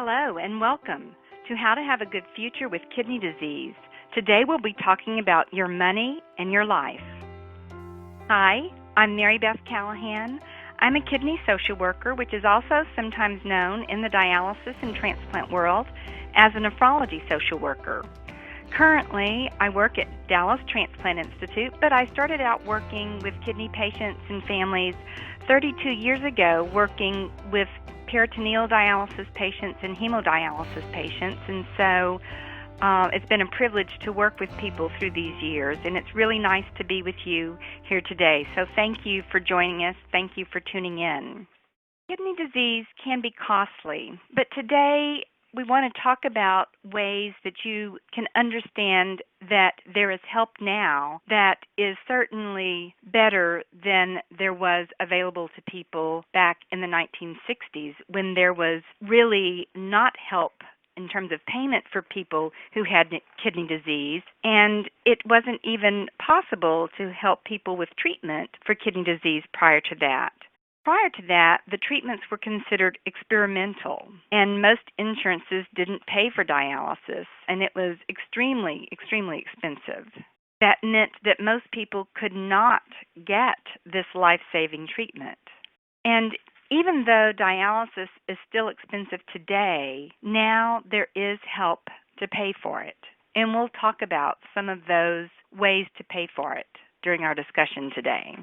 Hello and welcome to How to Have a Good Future with Kidney Disease. Today we'll be talking about your money and your life. Hi, I'm Mary Beth Callahan. I'm a kidney social worker, which is also sometimes known in the dialysis and transplant world as a nephrology social worker. Currently, I work at Dallas Transplant Institute, but I started out working with kidney patients and families 32 years ago, working with peritoneal dialysis patients and hemodialysis patients, and so it's been a privilege to work with people through these years, and it's really nice to be with you here today. So thank you for joining us. Thank you for tuning in. Kidney disease can be costly, but today we want to talk about ways that you can understand that there is help now that is certainly better than there was available to people back in the 1960s, when there was really not help in terms of payment for people who had kidney disease, and it wasn't even possible to help people with treatment for kidney disease prior to that. Prior to that, the treatments were considered experimental, and most insurances didn't pay for dialysis, and it was extremely, extremely expensive. That meant that most people could not get this life-saving treatment. And even though dialysis is still expensive today, now there is help to pay for it. And we'll talk about some of those ways to pay for it during our discussion today.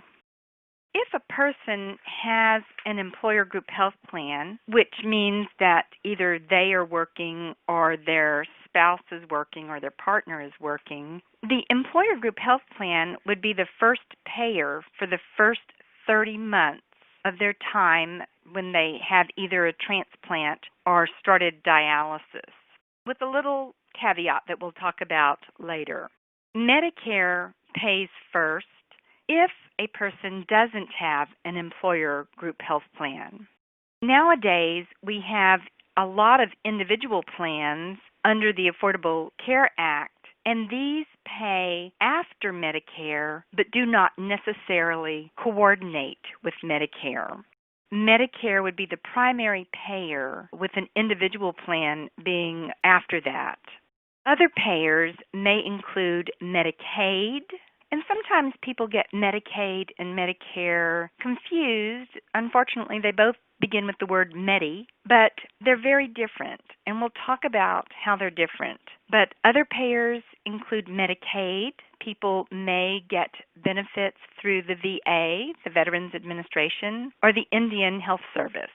If a person has an employer group health plan, which means that either they are working or their spouse is working or their partner is working, the employer group health plan would be the first payer for the first 30 months of their time when they have either a transplant or started dialysis, with a little caveat that we'll talk about later. Medicare pays first if a person doesn't have an employer group health plan. Nowadays, we have a lot of individual plans under the Affordable Care Act, and these pay after Medicare but do not necessarily coordinate with Medicare. Medicare would be the primary payer, with an individual plan being after that. Other payers may include Medicaid, and sometimes people get Medicaid and Medicare confused. Unfortunately, they both begin with the word Medi, but they're very different, and we'll talk about how they're different. But other payers include Medicaid. People may get benefits through the VA, the Veterans Administration, or the Indian Health Service.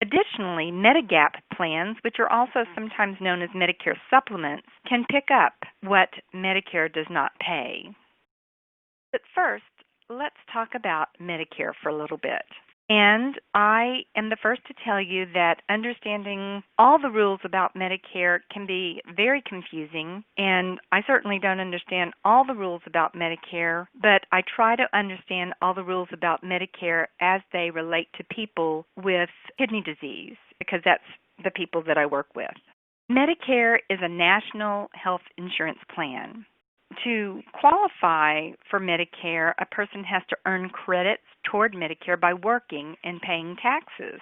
Additionally, Medigap plans, which are also sometimes known as Medicare supplements, can pick up what Medicare does not pay. But first, let's talk about Medicare for a little bit. And I am the first to tell you that understanding all the rules about Medicare can be very confusing, and I certainly don't understand all the rules about Medicare, but I try to understand all the rules about Medicare as they relate to people with kidney disease, because that's the people that I work with. Medicare is a national health insurance plan. To qualify for Medicare, a person has to earn credits toward Medicare by working and paying taxes.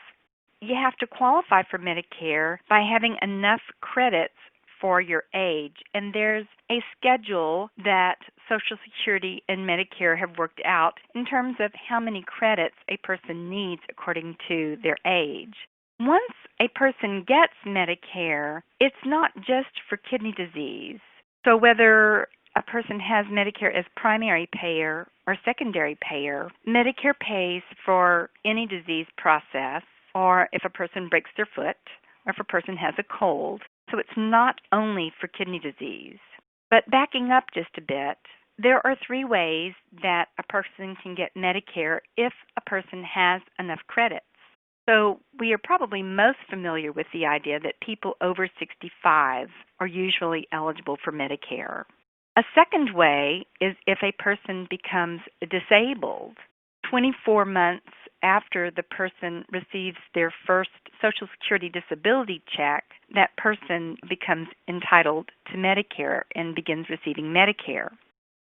You have to qualify for Medicare by having enough credits for your age, and there's a schedule that Social Security and Medicare have worked out in terms of how many credits a person needs according to their age. Once a person gets Medicare, it's not just for kidney disease. So whether a person has Medicare as primary payer or secondary payer, Medicare pays for any disease process, or if a person breaks their foot, or if a person has a cold. So it's not only for kidney disease. But backing up just a bit, there are 3 ways that a person can get Medicare if a person has enough credits. So we are probably most familiar with the idea that people over 65 are usually eligible for Medicare. A second way is if a person becomes disabled 24 months after the person receives their first Social Security disability check, that person becomes entitled to Medicare and begins receiving Medicare.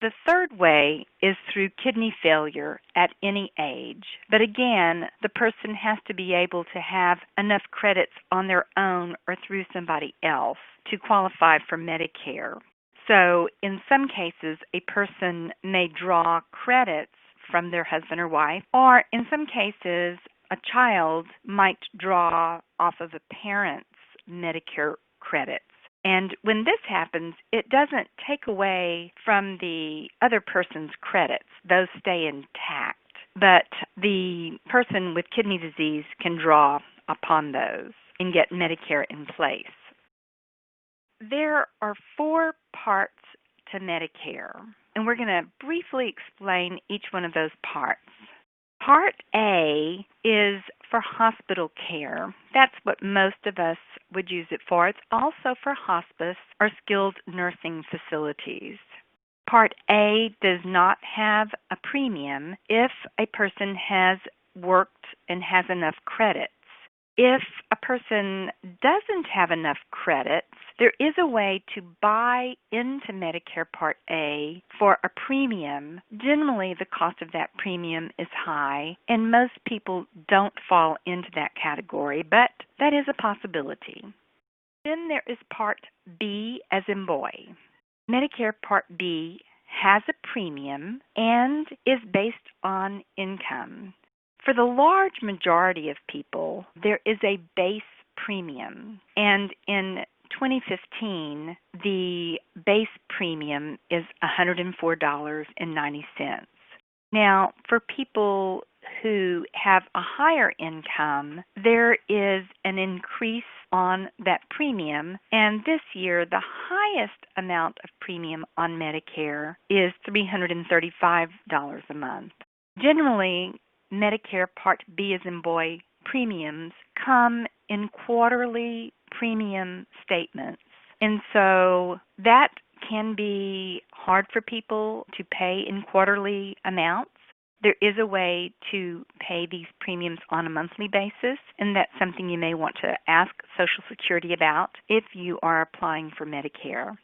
The third way is through kidney failure at any age. But again, the person has to be able to have enough credits on their own or through somebody else to qualify for Medicare. So in some cases, a person may draw credits from their husband or wife, or in some cases, a child might draw off of a parent's Medicare credits. And when this happens, it doesn't take away from the other person's credits. Those stay intact. But the person with kidney disease can draw upon those and get Medicare in place. There are 4 parts to Medicare, and we're going to briefly explain each one of those parts. Part A is for hospital care. That's what most of us would use it for. It's also for hospice or skilled nursing facilities. Part A does not have a premium if a person has worked and has enough credits. If a person doesn't have enough credits, there is a way to buy into Medicare Part A for a premium. Generally, the cost of that premium is high, and most people don't fall into that category, but that is a possibility. Then there is Part B as in boy. Medicare Part B has a premium and is based on income. For the large majority of people, there is a base premium, and in 2015, the base premium is $104.90. Now, for people who have a higher income, there is an increase on that premium, and this year the highest amount of premium on Medicare is $335 a month. Generally, Medicare Part B as in boy premiums come in quarterly premium statements. And so that can be hard for people to pay in quarterly amounts. There is a way to pay these premiums on a monthly basis, and that's something you may want to ask Social Security about if you are applying for Medicare.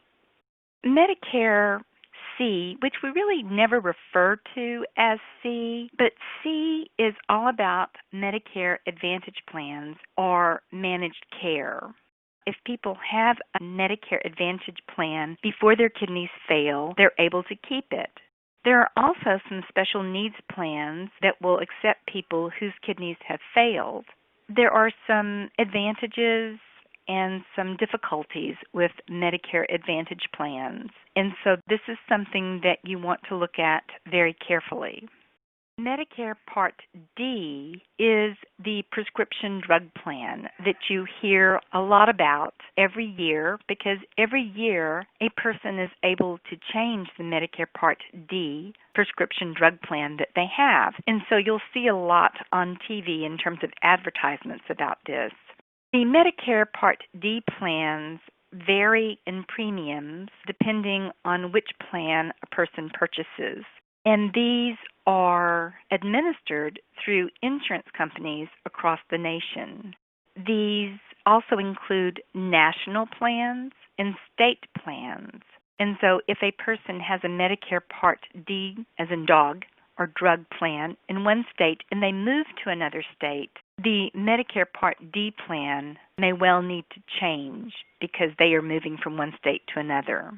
Medicare C, which we really never refer to as C, but C is all about Medicare Advantage plans or managed care. If people have a Medicare Advantage plan before their kidneys fail, they're able to keep it. There are also some special needs plans that will accept people whose kidneys have failed. There are some advantages and some difficulties with Medicare Advantage plans. And so this is something that you want to look at very carefully. Medicare Part D is the prescription drug plan that you hear a lot about every year, because every year a person is able to change the Medicare Part D prescription drug plan that they have. And so you'll see a lot on TV in terms of advertisements about this. The Medicare Part D plans vary in premiums depending on which plan a person purchases. And these are administered through insurance companies across the nation. These also include national plans and state plans. And so if a person has a Medicare Part D, as in dog, or drug plan in one state and they move to another state, the Medicare Part D plan may well need to change because they are moving from one state to another.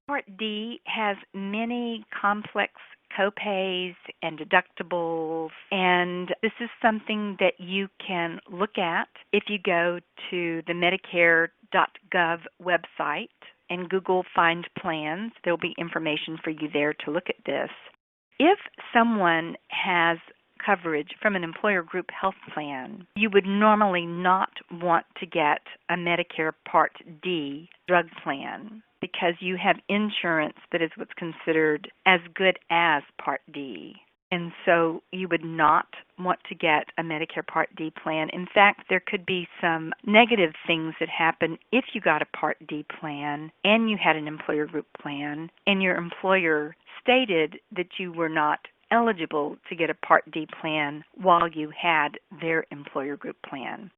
Part D has many complex copays and deductibles, and this is something that you can look at if you go to the Medicare.gov website and Google Find Plans. There will be information for you there to look at this. If someone has coverage from an employer group health plan, you would normally not want to get a Medicare Part D drug plan because you have insurance that is what's considered as good as Part D. And so you would not want to get a Medicare Part D plan. In fact, there could be some negative things that happen if you got a Part D plan and you had an employer group plan and your employer stated that you were not eligible to get a Part D plan while you had their employer group plan.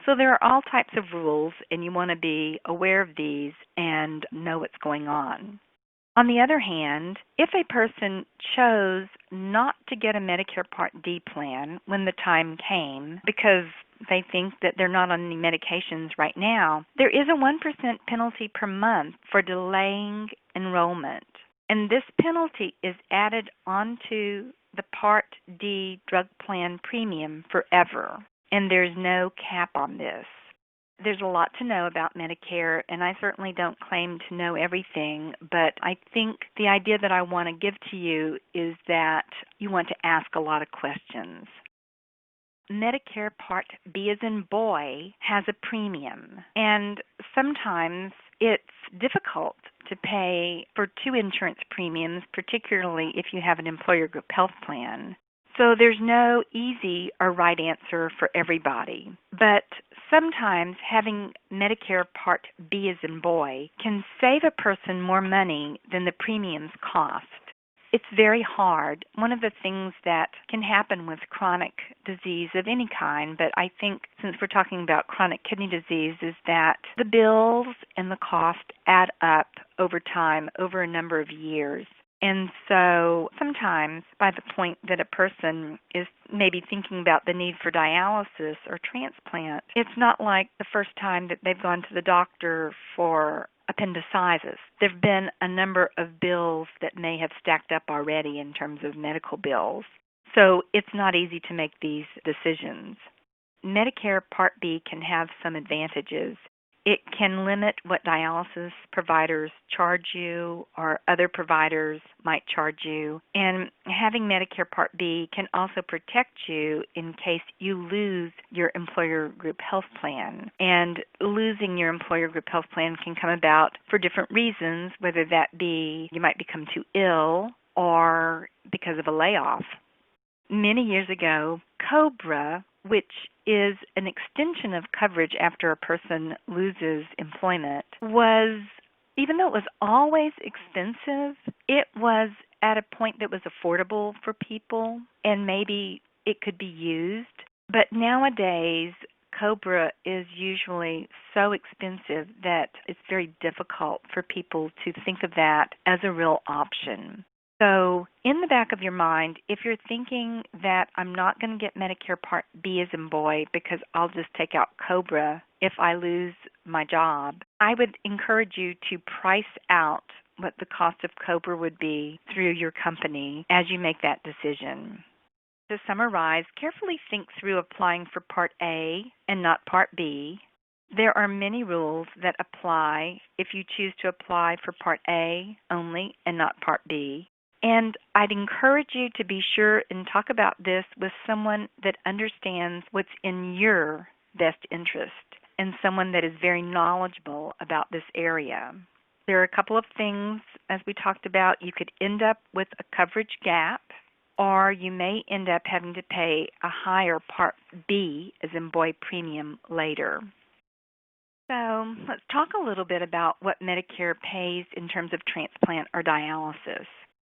So there are all types of rules, and you want to be aware of these and know what's going on. On the other hand, if a person chose not to get a Medicare Part D plan when the time came because they think that they're not on any medications right now, there is a 1% penalty per month for delaying enrollment. And this penalty is added onto the Part D drug plan premium forever. And there's no cap on this. There's a lot to know about Medicare, and I certainly don't claim to know everything, but I think the idea that I want to give to you is that you want to ask a lot of questions. Medicare Part B as in boy has a premium, and sometimes it's difficult to pay for two insurance premiums, particularly if you have an employer group health plan. So there's no easy or right answer for everybody. But sometimes having Medicare Part B as in boy can save a person more money than the premiums cost. It's very hard. One of the things that can happen with chronic disease of any kind, but I think since we're talking about chronic kidney disease, is that the bills and the cost add up over time, over a number of years. And so sometimes by the point that a person is maybe thinking about the need for dialysis or transplant, it's not like the first time that they've gone to the doctor for appendicitis. There have been a number of bills that may have stacked up already in terms of medical bills. So it's not easy to make these decisions. Medicare Part B can have some advantages. It can limit what dialysis providers charge you or other providers might charge you. And having Medicare Part B can also protect you in case you lose your employer group health plan. And losing your employer group health plan can come about for different reasons, whether that be you might become too ill or because of a layoff. Many years ago, COBRA, which is an extension of coverage after a person loses employment, was, even though it was always expensive, it was at a point that was affordable for people and maybe it could be used. But nowadays, COBRA is usually so expensive that it's very difficult for people to think of that as a real option. So in the back of your mind, if you're thinking that I'm not going to get Medicare Part B as in boy because I'll just take out COBRA if I lose my job, I would encourage you to price out what the cost of COBRA would be through your company as you make that decision. To summarize, carefully think through applying for Part A and not Part B. There are many rules that apply if you choose to apply for Part A only and not Part B. And I'd encourage you to be sure and talk about this with someone that understands what's in your best interest and someone that is very knowledgeable about this area. There are a couple of things, as we talked about. You could end up with a coverage gap, or you may end up having to pay a higher Part B, as in boy, premium later. So let's talk a little bit about what Medicare pays in terms of transplant or dialysis.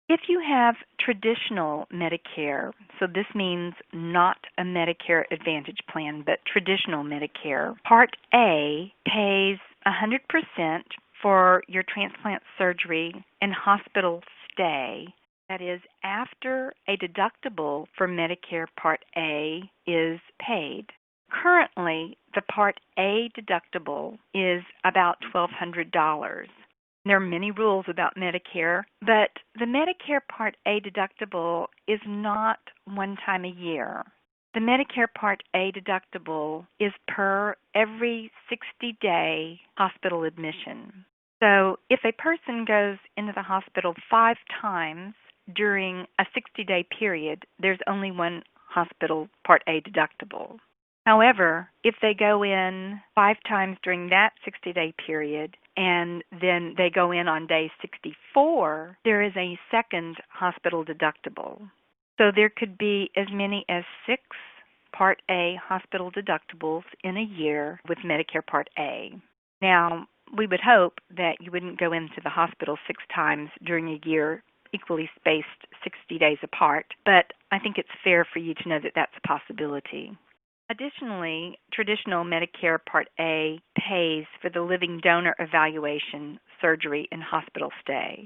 If you have traditional Medicare, so this means not a Medicare Advantage plan, but traditional Medicare, Part A pays 100% for your transplant surgery and hospital stay. That is, after a deductible for Medicare Part A is paid. Currently, the Part A deductible is about $1,200. There are many rules about Medicare, but the Medicare Part A deductible is not one time a year. The Medicare Part A deductible is per every 60-day hospital admission. So if a person goes into the hospital 5 times during a 60-day period, there's only one hospital Part A deductible. However, if they go in 5 times during that 60-day period and then they go in on day 64, there is a second hospital deductible. So there could be as many as 6 Part A hospital deductibles in a year with Medicare Part A. Now, we would hope that you wouldn't go into the hospital 6 times during a year, equally spaced 60 days apart, but I think it's fair for you to know that that's a possibility. Additionally, traditional Medicare Part A pays for the living donor evaluation, surgery, and hospital stay.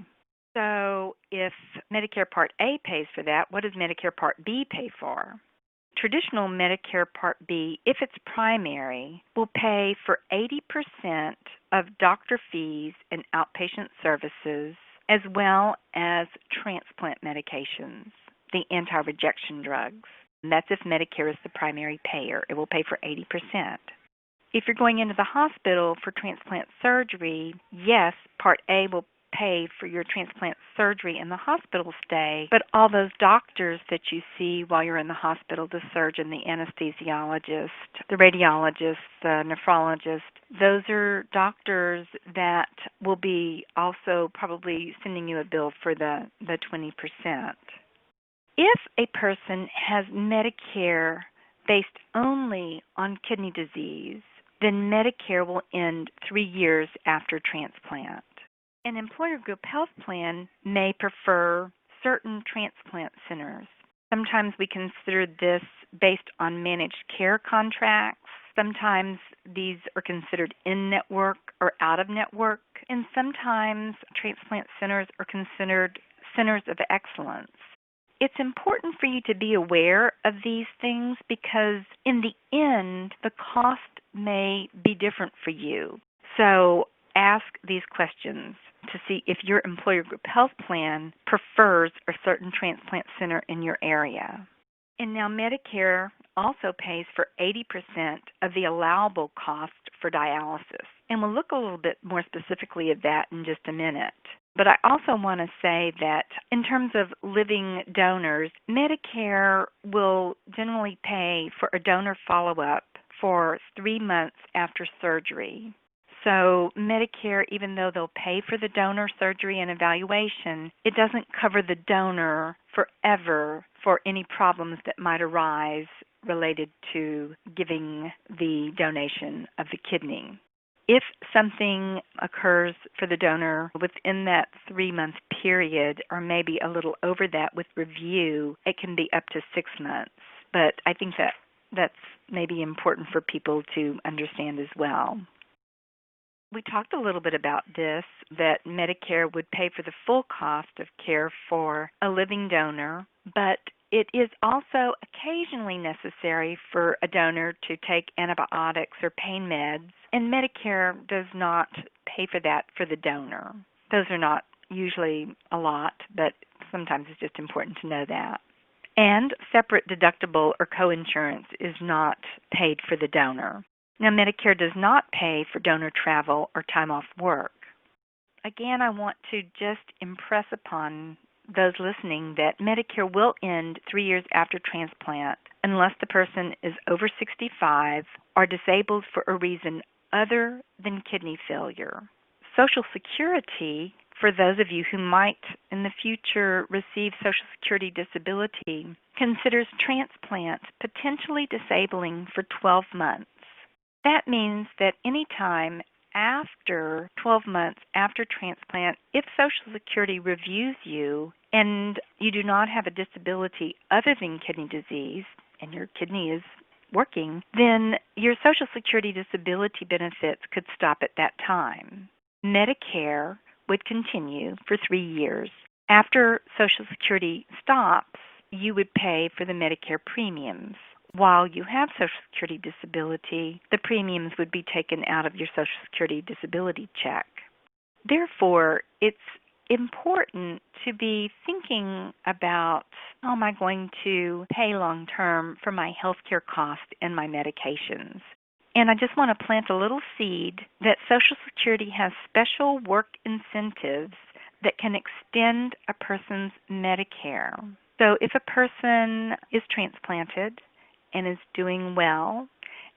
So if Medicare Part A pays for that, what does Medicare Part B pay for? Traditional Medicare Part B, if it's primary, will pay for 80% of doctor fees and outpatient services, as well as transplant medications, the anti-rejection drugs. And that's if Medicare is the primary payer. It will pay for 80%. If you're going into the hospital for transplant surgery, yes, Part A will pay for your transplant surgery and the hospital stay, but all those doctors that you see while you're in the hospital, the surgeon, the anesthesiologist, the radiologist, the nephrologist, those are doctors that will be also probably sending you a bill for the 20%. If a person has Medicare based only on kidney disease, then Medicare will end 3 years after transplant. An employer group health plan may prefer certain transplant centers. Sometimes we consider this based on managed care contracts. Sometimes these are considered in-network or out-of-network. And sometimes transplant centers are considered centers of excellence. It's important for you to be aware of these things because in the end, the cost may be different for you. So ask these questions to see if your employer group health plan prefers a certain transplant center in your area. And now Medicare also pays for 80% of the allowable cost for dialysis. And we'll look a little bit more specifically at that in just a minute. But I also want to say that in terms of living donors, Medicare will generally pay for a donor follow-up for 3 months after surgery. So Medicare, even though they'll pay for the donor surgery and evaluation, it doesn't cover the donor forever for any problems that might arise related to giving the donation of the kidney. If something occurs for the donor within that 3-month period, or maybe a little over that with review, it can be up to 6 months. But I think that's maybe important for people to understand as well. We talked a little bit about this, that Medicare would pay for the full cost of care for a living donor, but it is also occasionally necessary for a donor to take antibiotics or pain meds, and Medicare does not pay for that for the donor. Those are not usually a lot, but sometimes it's just important to know that. And separate deductible or coinsurance is not paid for the donor. Now, Medicare does not pay for donor travel or time off work. Again, I want to just impress upon those listening that Medicare will end 3 years after transplant unless the person is over 65 or disabled for a reason other than kidney failure. Social Security, for those of you who might in the future receive Social Security disability, considers transplant potentially disabling for 12 months. That means that any time after 12 months after transplant, if Social Security reviews you and you do not have a disability other than kidney disease and your kidney is working, then your Social Security disability benefits could stop at that time. Medicare would continue for 3 years. After Social Security stops, you would pay for the Medicare premiums. While you have Social Security disability, the premiums would be taken out of your Social Security disability check. Therefore, it's important to be thinking about how am I going to pay long term for my health care costs and my medications. And I just want to plant a little seed that Social Security has special work incentives that can extend a person's Medicare. So if a person is transplanted and is doing well,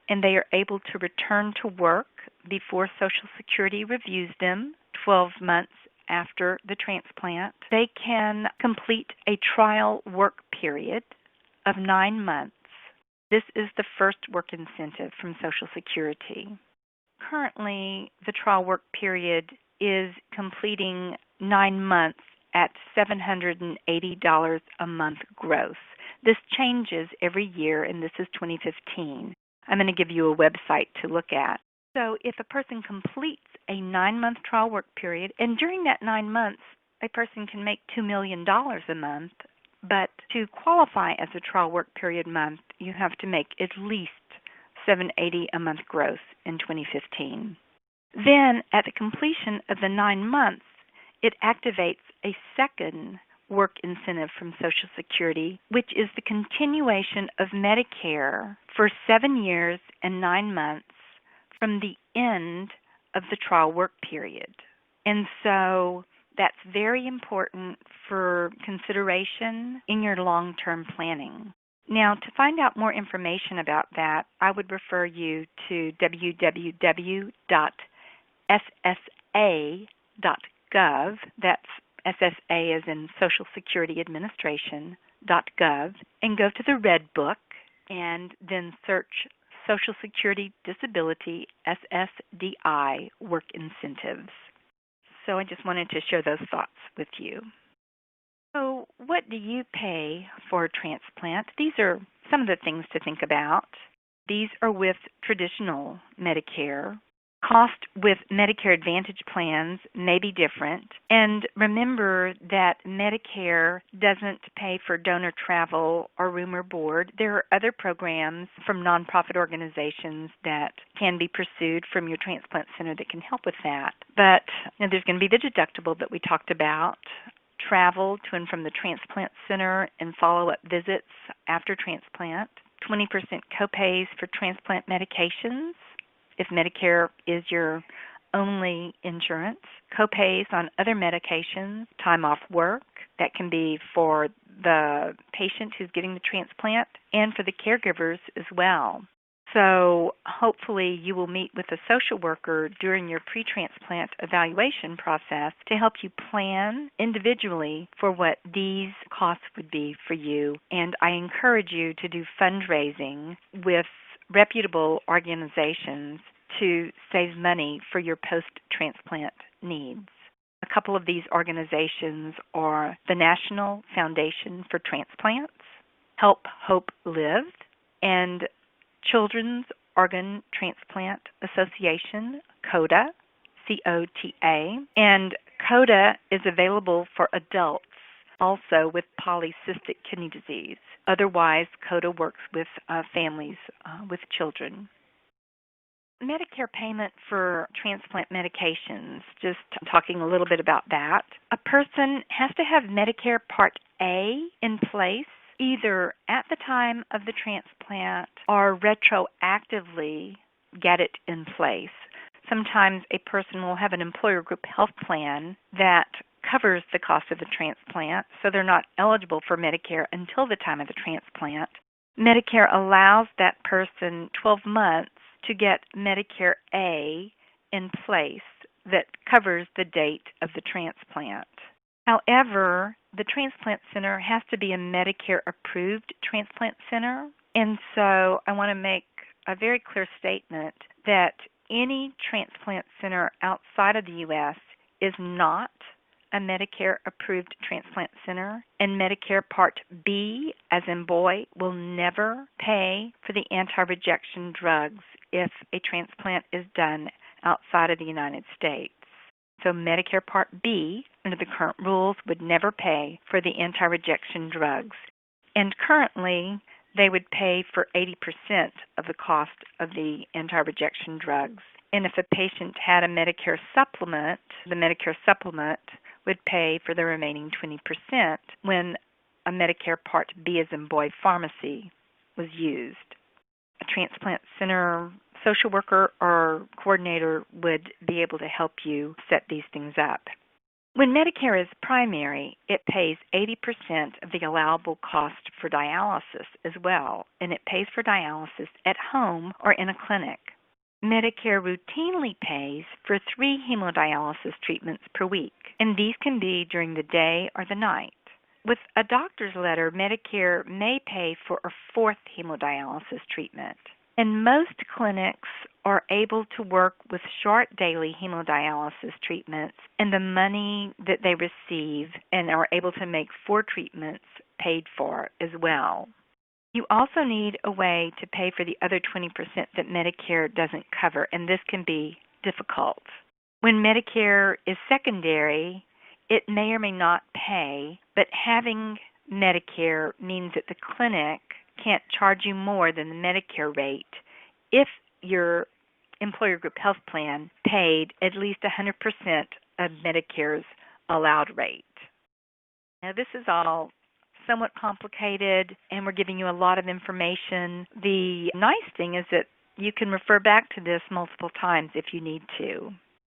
and they are able to return to work before Social Security reviews them 12 months after the transplant, they can complete a trial work period of 9 months. This is the first work incentive from Social Security. Currently, the trial work period is completing 9 months at $780 a month gross. This changes every year, and this is 2015. I'm going to give you a website to look at. So if a person completes a 9-month trial work period, and during that 9 months, a person can make $2 million a month, but to qualify as a trial work period month, you have to make at least $780 a month gross in 2015. Then, at the completion of the 9 months, it activates a second work incentive from Social Security, which is the continuation of Medicare for 7 years and 9 months from the end of the trial work period. And so that's very important for consideration in your long-term planning. Now, to find out more information about that, I would refer you to www.ssa.gov. That's SSA as in Social Security Administration.gov, and go to the Red Book and then search Social Security Disability SSDI Work Incentives. So I just wanted to share those thoughts with you. So what do you pay for a transplant? These are some of the things to think about. These are with traditional Medicare. Cost with Medicare Advantage plans may be different. And remember that Medicare doesn't pay for donor travel or room or board. There are other programs from nonprofit organizations that can be pursued from your transplant center that can help with that. But there's going to be the deductible that we talked about, travel to and from the transplant center and follow-up visits after transplant, 20% copays for transplant medications, if Medicare is your only insurance, copays on other medications, time off work, that can be for the patient who's getting the transplant and for the caregivers as well. So hopefully you will meet with a social worker during your pre-transplant evaluation process to help you plan individually for what these costs would be for you. And I encourage you to do fundraising with reputable organizations to save money for your post-transplant needs. A couple of these organizations are the National Foundation for Transplants, Help Hope Live, and Children's Organ Transplant Association, COTA, C-O-T-A. And COTA is available for adults also with polycystic kidney disease. Otherwise, COTA works with families with children. Medicare payment for transplant medications, just talking a little bit about that. A person has to have Medicare Part A in place either at the time of the transplant or retroactively get it in place. Sometimes a person will have an employer group health plan that covers the cost of the transplant, so they're not eligible for Medicare until the time of the transplant. Medicare allows that person 12 months to get Medicare A in place that covers the date of the transplant. However, the transplant center has to be a Medicare-approved transplant center, and so I want to make a very clear statement that any transplant center outside of the U.S. is not a Medicare-approved transplant center, and Medicare Part B, as in boy, will never pay for the anti-rejection drugs if a transplant is done outside of the United States. So Medicare Part B, under the current rules, would never pay for the anti-rejection drugs. And currently, they would pay for 80% of the cost of the anti-rejection drugs. And if a patient had a Medicare supplement, the Medicare supplement would pay for the remaining 20% when a Medicare Part B as in boy pharmacy was used. A transplant center social worker or coordinator would be able to help you set these things up. When Medicare is primary, it pays 80% of the allowable cost for dialysis as well, and it pays for dialysis at home or in a clinic. Medicare routinely pays for 3 hemodialysis treatments per week, and these can be during the day or the night. With a doctor's letter, Medicare may pay for a 4th hemodialysis treatment. And most clinics are able to work with short daily hemodialysis treatments and the money that they receive and are able to make 4 treatments paid for as well. You also need a way to pay for the other 20% that Medicare doesn't cover, and this can be difficult. When Medicare is secondary, it may or may not pay, but having Medicare means that the clinic can't charge you more than the Medicare rate if your employer group health plan paid at least 100% of Medicare's allowed rate. Now, this is all somewhat complicated, and we're giving you a lot of information. The nice thing is that you can refer back to this multiple times if you need to.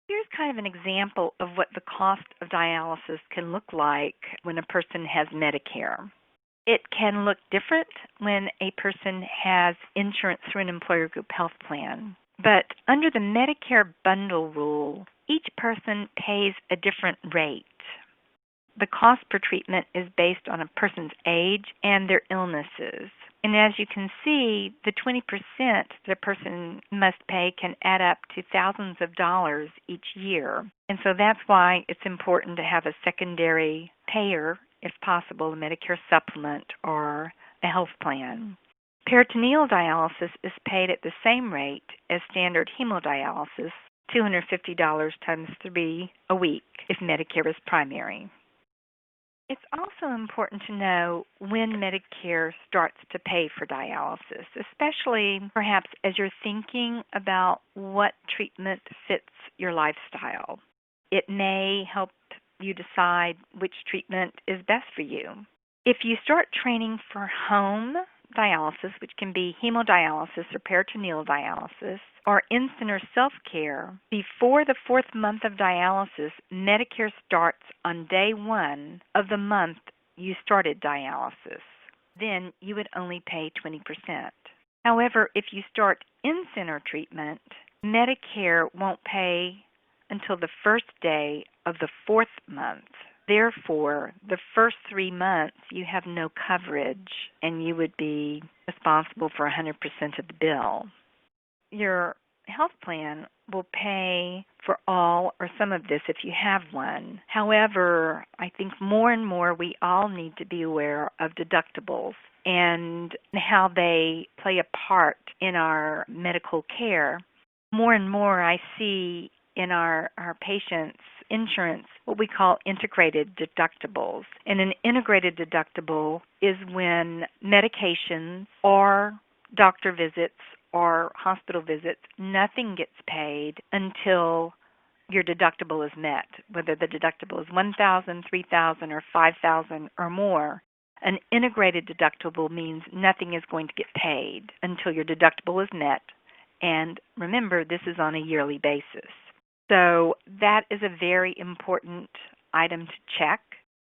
Here's kind of an example of what the cost of dialysis can look like when a person has Medicare. It can look different when a person has insurance through an employer group health plan. But under the Medicare bundle rule, each person pays a different rate. The cost per treatment is based on a person's age and their illnesses. And as you can see, the 20% that a person must pay can add up to thousands of dollars each year. And so that's why it's important to have a secondary payer, if possible, a Medicare supplement or a health plan. Peritoneal dialysis is paid at the same rate as standard hemodialysis, $250 times 3 a week if Medicare is primary. It's also important to know when Medicare starts to pay for dialysis, especially perhaps as you're thinking about what treatment fits your lifestyle. It may help you decide which treatment is best for you. If you start training for home dialysis, which can be hemodialysis or peritoneal dialysis, or in-center self-care, before the 4th month of dialysis, Medicare starts on day 1 of the month you started dialysis. Then you would only pay 20%. However, if you start in-center treatment, Medicare won't pay until the first day of the 4th month. Therefore, the first 3 months you have no coverage and you would be responsible for 100% of the bill. Your health plan will pay for all or some of this if you have one. However, I think more and more we all need to be aware of deductibles and how they play a part in our medical care. More and more I see in our patients' insurance what we call integrated deductibles. And an integrated deductible is when medications or doctor visits or hospital visits, nothing gets paid until your deductible is met, whether the deductible is $1,000, $3,000, or $5,000 or more. An integrated deductible means nothing is going to get paid until your deductible is met. And remember, this is on a yearly basis. So that is a very important item to check.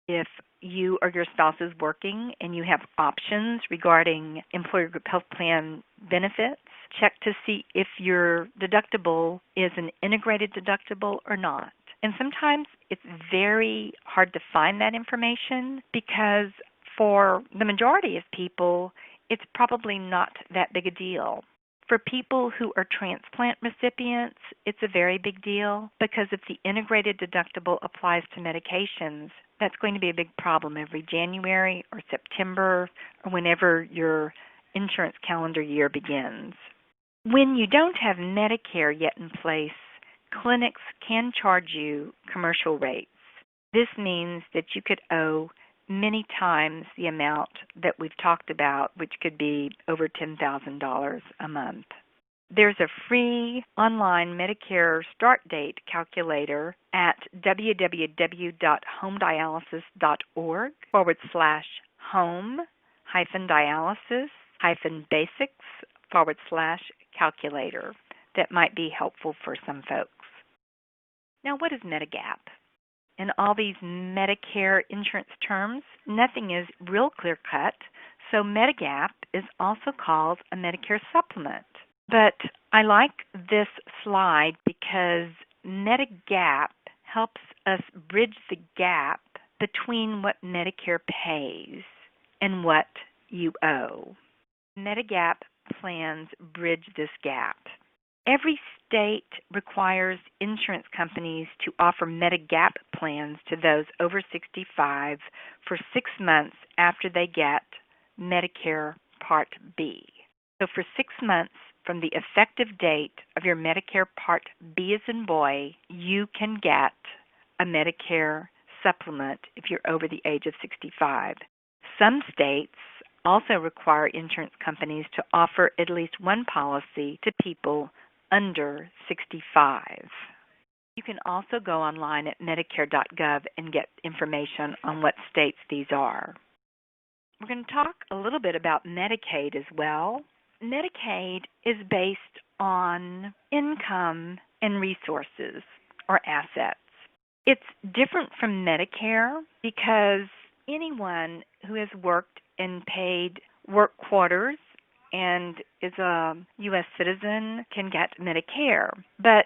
If you or your spouse is working and you have options regarding employer group health plan benefits, check to see if your deductible is an integrated deductible or not. And sometimes it's very hard to find that information because for the majority of people, it's probably not that big a deal. For people who are transplant recipients, it's a very big deal because if the integrated deductible applies to medications, that's going to be a big problem every January or September or whenever your insurance calendar year begins. When you don't have Medicare yet in place, clinics can charge you commercial rates. This means that you could owe many times the amount that we've talked about, which could be over $10,000 a month. There's a free online Medicare start date calculator at www.home-dialysis.org/home-dialysis-basics/calculator that might be helpful for some folks. Now, what is Medigap? In all these Medicare insurance terms, nothing is real clear-cut, so Medigap is also called a Medicare supplement. But I like this slide because Medigap helps us bridge the gap between what Medicare pays and what you owe. Medigap plans bridge this gap. Every state requires insurance companies to offer Medigap plans to those over 65 for 6 months after they get Medicare Part B. So for 6 months from the effective date of your Medicare Part B as in boy, you can get a Medicare supplement if you're over the age of 65. Some states also require insurance companies to offer at least one policy to people under 65. You can also go online at Medicare.gov and get information on what states these are. We're going to talk a little bit about Medicaid as well. Medicaid is based on income and resources or assets. It's different from Medicare because anyone who has worked and paid work quotas and is a U.S. citizen can get Medicare. But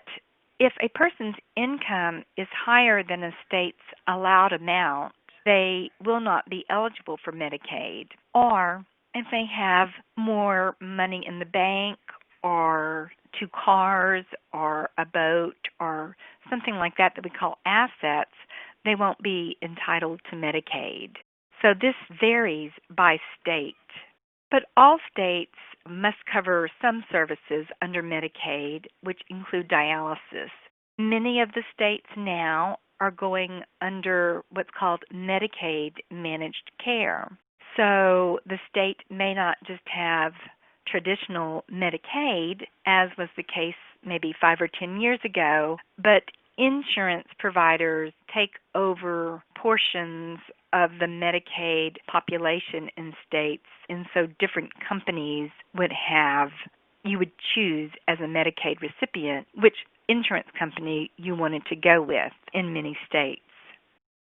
if a person's income is higher than a state's allowed amount, they will not be eligible for Medicaid. Or if they have more money in the bank or 2 cars or a boat or something like that that we call assets, they won't be entitled to Medicaid. So this varies by state. But all states must cover some services under Medicaid, which include dialysis. Many of the states now are going under what's called Medicaid managed care. So the state may not just have traditional Medicaid, as was the case maybe 5 or 10 years ago, but insurance providers take over portions of the Medicaid population in states, and so different companies you would choose as a Medicaid recipient which insurance company you wanted to go with in many states.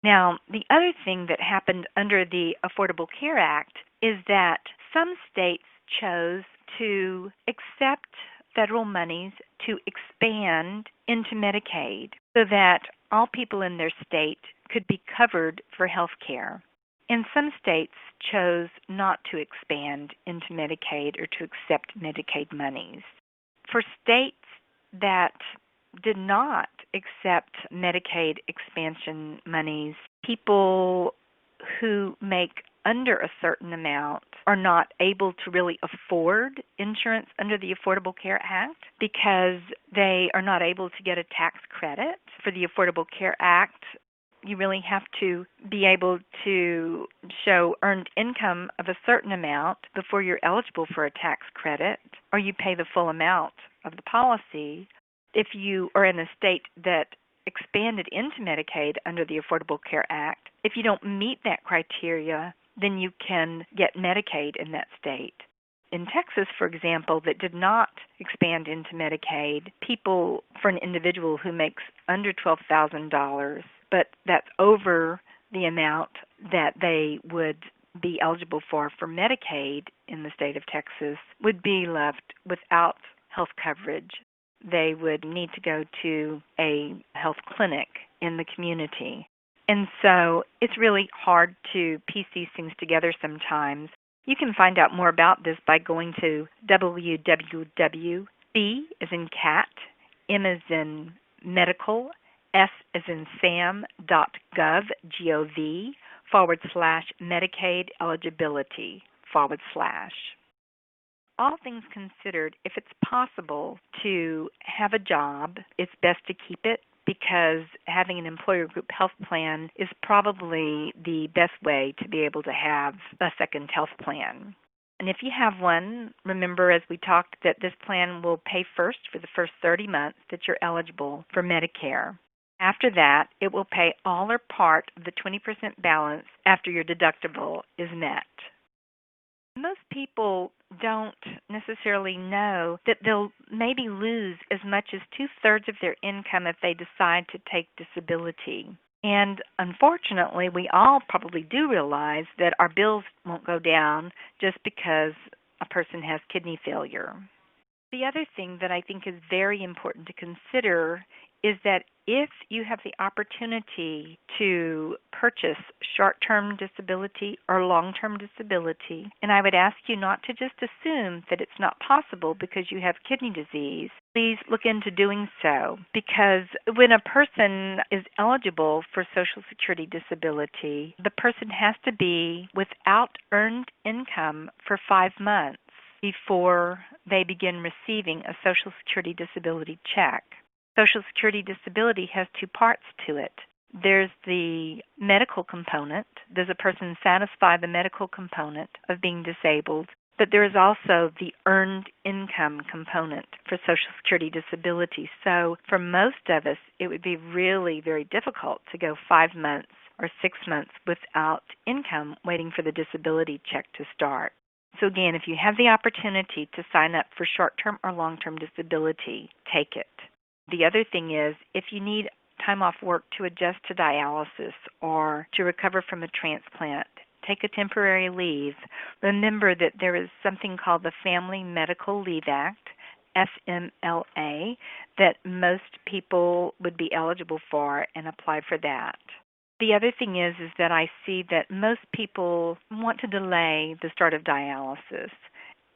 Now, the other thing that happened under the Affordable Care Act is that some states chose to accept federal monies to expand into Medicaid so that all people in their state could be covered for health care. And some states chose not to expand into Medicaid or to accept Medicaid monies. For states that did not accept Medicaid expansion monies, people who make under a certain amount are not able to really afford insurance under the Affordable Care Act because they are not able to get a tax credit. For the Affordable Care Act, you really have to be able to show earned income of a certain amount before you're eligible for a tax credit, or you pay the full amount of the policy. If you are in a state that expanded into Medicaid under the Affordable Care Act, if you don't meet that criteria, then you can get Medicaid in that state. In Texas, for example, that did not expand into Medicaid, for an individual who makes under $12,000, but that's over the amount that they would be eligible for Medicaid in the state of Texas, would be left without health coverage. They would need to go to a health clinic in the community. And so it's really hard to piece these things together sometimes. You can find out more about this by going to www.C as in cat, M as in medical, S as in Sam.gov, G-O-V, /Medicaid eligibility, /. All things considered, if it's possible to have a job, it's best to keep it because having an employer group health plan is probably the best way to be able to have a second health plan. And if you have one, remember as we talked that this plan will pay first for the first 30 months that you're eligible for Medicare. After that, it will pay all or part of the 20% balance after your deductible is met. Most people don't necessarily know that they'll maybe lose as much as 2/3 of their income if they decide to take disability. And unfortunately, we all probably do realize that our bills won't go down just because a person has kidney failure. The other thing that I think is very important to consider is that if you have the opportunity to purchase short-term disability or long-term disability, and I would ask you not to just assume that it's not possible because you have kidney disease, please look into doing so. Because when a person is eligible for Social Security disability, the person has to be without earned income for 5 months before they begin receiving a Social Security disability check. Social Security disability has 2 parts to it. There's the medical component. Does a person satisfy the medical component of being disabled? But there is also the earned income component for Social Security disability. So for most of us, it would be really very difficult to go 5 months or 6 months without income waiting for the disability check to start. So again, if you have the opportunity to sign up for short-term or long-term disability, take it. The other thing is, if you need time off work to adjust to dialysis or to recover from a transplant, take a temporary leave. Remember that there is something called the Family Medical Leave Act, FMLA, that most people would be eligible for and apply for that. The other thing is that I see that most people want to delay the start of dialysis,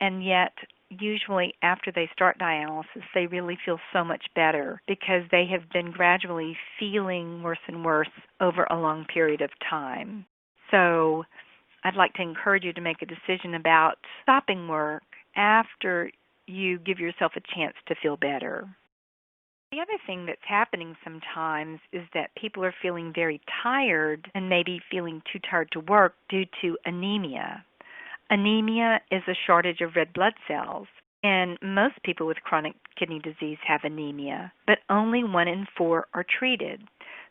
and yet usually after they start dialysis, they really feel so much better because they have been gradually feeling worse and worse over a long period of time. So I'd like to encourage you to make a decision about stopping work after you give yourself a chance to feel better. The other thing that's happening sometimes is that people are feeling very tired and maybe feeling too tired to work due to anemia. Anemia is a shortage of red blood cells, and most people with chronic kidney disease have anemia, but only 1 in 4 are treated.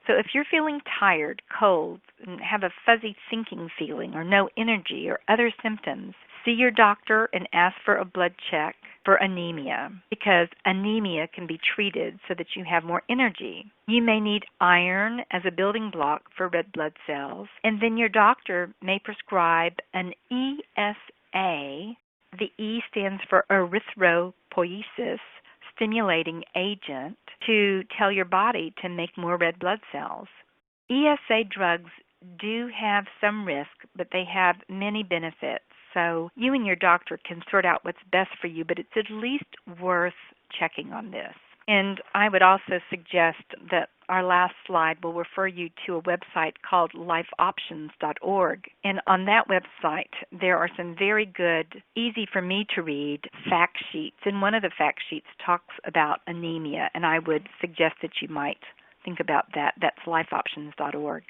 So if you're feeling tired, cold, and have a fuzzy thinking feeling or no energy or other symptoms, see your doctor and ask for a blood check for anemia, because anemia can be treated so that you have more energy. You may need iron as a building block for red blood cells, and then your doctor may prescribe an ESA. The E stands for erythropoiesis stimulating agent to tell your body to make more red blood cells. ESA drugs do have some risk, but they have many benefits. So you and your doctor can sort out what's best for you, but it's at least worth checking on this. And I would also suggest that our last slide will refer you to a website called lifeoptions.org. And on that website, there are some very good, easy for me to read fact sheets. And one of the fact sheets talks about anemia, and I would suggest that you might think about that. That's lifeoptions.org.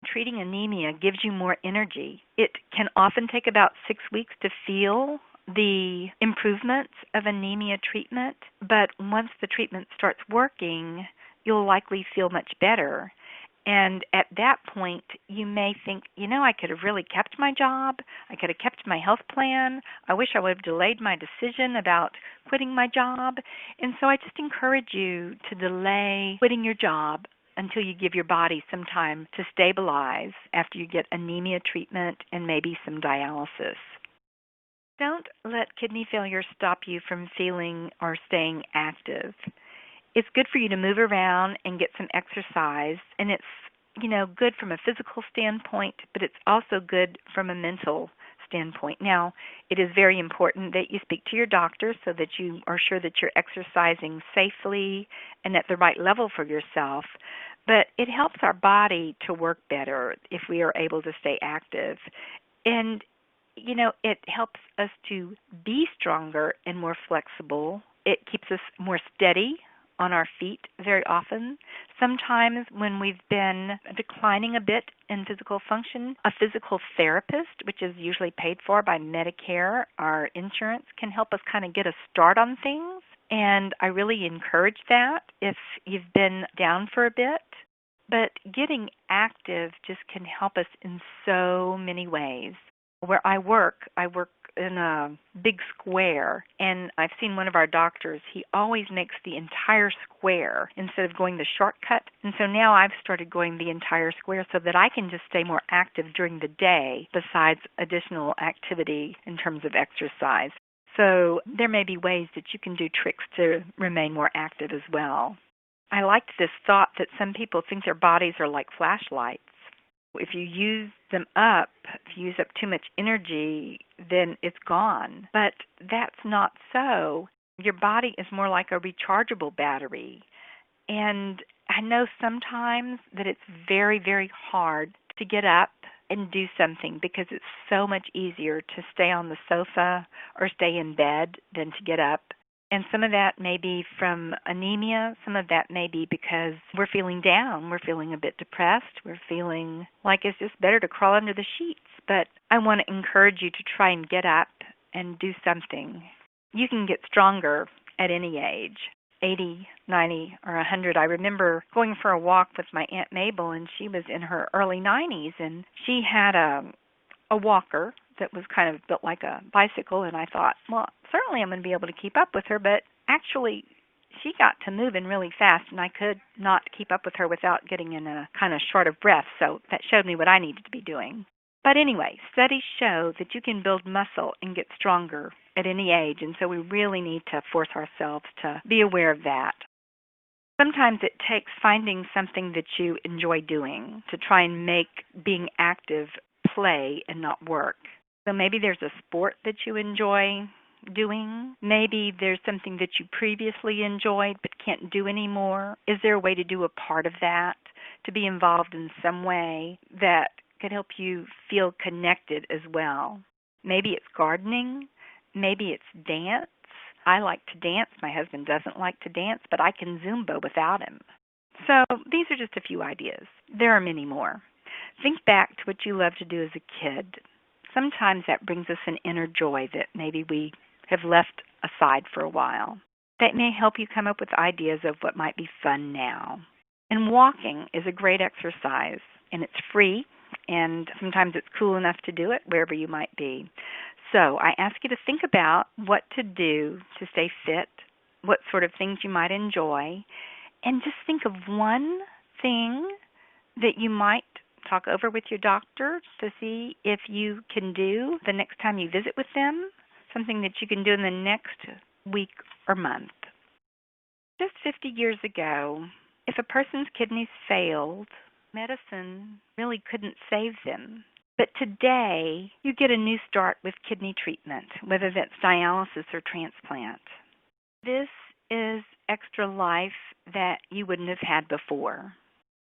Treating anemia gives you more energy. It can often take about 6 weeks to feel the improvements of anemia treatment, but once the treatment starts working, you'll likely feel much better. And at that point, you may think, I could have really kept my job. I could have kept my health plan. I wish I would have delayed my decision about quitting my job. And so I just encourage you to delay quitting your job until you give your body some time to stabilize after you get anemia treatment and maybe some dialysis. Don't let kidney failure stop you from feeling or staying active. It's good for you to move around and get some exercise, and it's, good from a physical standpoint, but it's also good from a mental standpoint. Now, it is very important that you speak to your doctor so that you are sure that you're exercising safely and at the right level for yourself, but it helps our body to work better if we are able to stay active. And it helps us to be stronger and more flexible. It keeps us more steady on our feet very often. Sometimes when we've been declining a bit in physical function, a physical therapist, which is usually paid for by Medicare, our insurance, can help us kind of get a start on things. And I really encourage that if you've been down for a bit. But getting active just can help us in so many ways. Where I work in a big square, and I've seen one of our doctors, he always makes the entire square instead of going the shortcut. And so now I've started going the entire square so that I can just stay more active during the day besides additional activity in terms of exercise. So there may be ways that you can do tricks to remain more active as well. I liked this thought that some people think their bodies are like flashlights. If you use them up, if you use up too much energy, then it's gone. But that's not so. Your body is more like a rechargeable battery. And I know sometimes that it's very, very hard to get up and do something because it's so much easier to stay on the sofa or stay in bed than to get up. And some of that may be from anemia. Some of that may be because we're feeling down. We're feeling a bit depressed. We're feeling like it's just better to crawl under the sheets. But I want to encourage you to try and get up and do something. You can get stronger at any age, 80, 90, or 100. I remember going for a walk with my Aunt Mabel, and she was in her early 90s, and she had a walker that was kind of built like a bicycle, and I thought, well, certainly I'm going to be able to keep up with her, but actually she got to moving really fast, and I could not keep up with her without getting in a kind of short of breath, so that showed me what I needed to be doing. But anyway, studies show that you can build muscle and get stronger at any age, and so we really need to force ourselves to be aware of that. Sometimes it takes finding something that you enjoy doing to try and make being active play and not work. So maybe there's a sport that you enjoy doing. Maybe there's something that you previously enjoyed but can't do anymore. Is there a way to do a part of that, to be involved in some way that could help you feel connected as well? Maybe it's gardening. Maybe it's dance. I like to dance. My husband doesn't like to dance, but I can Zumba without him. So these are just a few ideas. There are many more. Think back to what you loved to do as a kid. Sometimes that brings us an inner joy that maybe we have left aside for a while. That may help you come up with ideas of what might be fun now. And walking is a great exercise, and it's free, and sometimes it's cool enough to do it wherever you might be. So I ask you to think about what to do to stay fit, what sort of things you might enjoy, and just think of one thing that you might talk over with your doctor to see if you can do the next time you visit with them, something that you can do in the next week or month. Just 50 years ago, if a person's kidneys failed, medicine really couldn't save them. But today, you get a new start with kidney treatment, whether that's dialysis or transplant. This is extra life that you wouldn't have had before.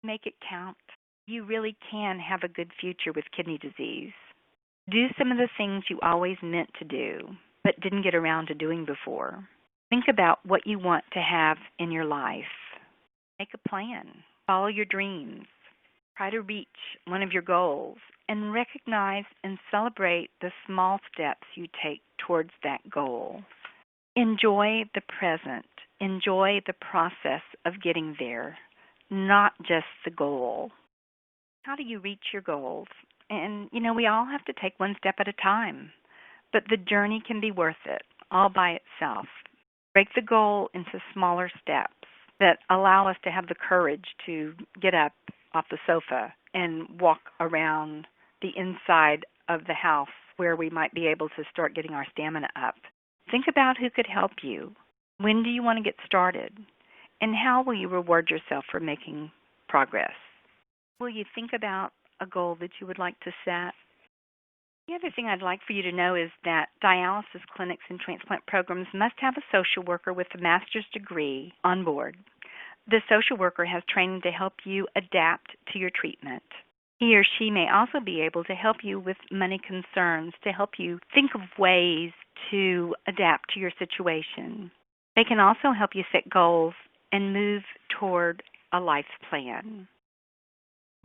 Make it count. You really can have a good future with kidney disease. Do some of the things you always meant to do, but didn't get around to doing before. Think about what you want to have in your life. Make a plan. Follow your dreams. Try to reach one of your goals and recognize and celebrate the small steps you take towards that goal. Enjoy the present. Enjoy the process of getting there, not just the goal. How do you reach your goals? And, we all have to take one step at a time, but the journey can be worth it all by itself. Break the goal into smaller steps that allow us to have the courage to get up off the sofa and walk around the inside of the house where we might be able to start getting our stamina up. Think about who could help you. When do you want to get started? And how will you reward yourself for making progress? Will you think about a goal that you would like to set? The other thing I'd like for you to know is that dialysis clinics and transplant programs must have a social worker with a master's degree on board. The social worker has training to help you adapt to your treatment. He or she may also be able to help you with money concerns, to help you think of ways to adapt to your situation. They can also help you set goals and move toward a life plan.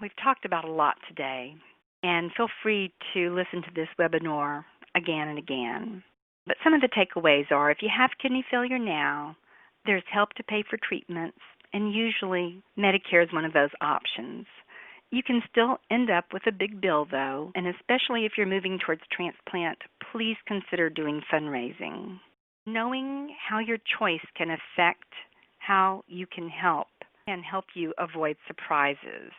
We've talked about a lot today, and feel free to listen to this webinar again and again. But some of the takeaways are, if you have kidney failure now, there's help to pay for treatments, and usually Medicare is one of those options. You can still end up with a big bill, though, and especially if you're moving towards transplant, please consider doing fundraising. Knowing how your choice can affect how you can help you avoid surprises.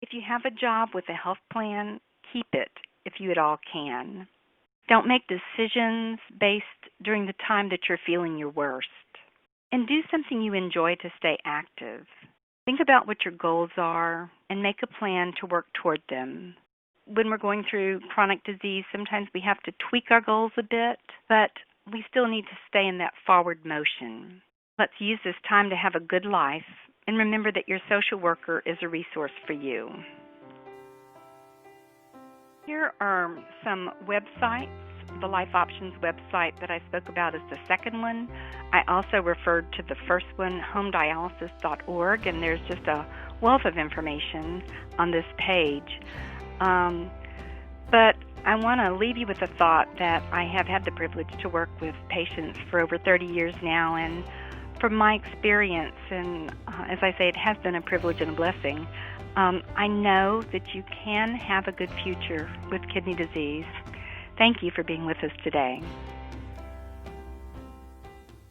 If you have a job with a health plan, keep it if you at all can. Don't make decisions based during the time that you're feeling your worst. And do something you enjoy to stay active. Think about what your goals are and make a plan to work toward them. When we're going through chronic disease, sometimes we have to tweak our goals a bit, but we still need to stay in that forward motion. Let's use this time to have a good life, and remember that your social worker is a resource for you. Here are some websites the Life Options website that I spoke about is the second one. I also referred to the first one, homedialysis.org, and there's just a wealth of information on this page. But I want to leave you with the thought that I have had the privilege to work with patients for over 30 years now, and from my experience, and as I say, it has been a privilege and a blessing, I know that you can have a good future with kidney disease. Thank you for being with us today.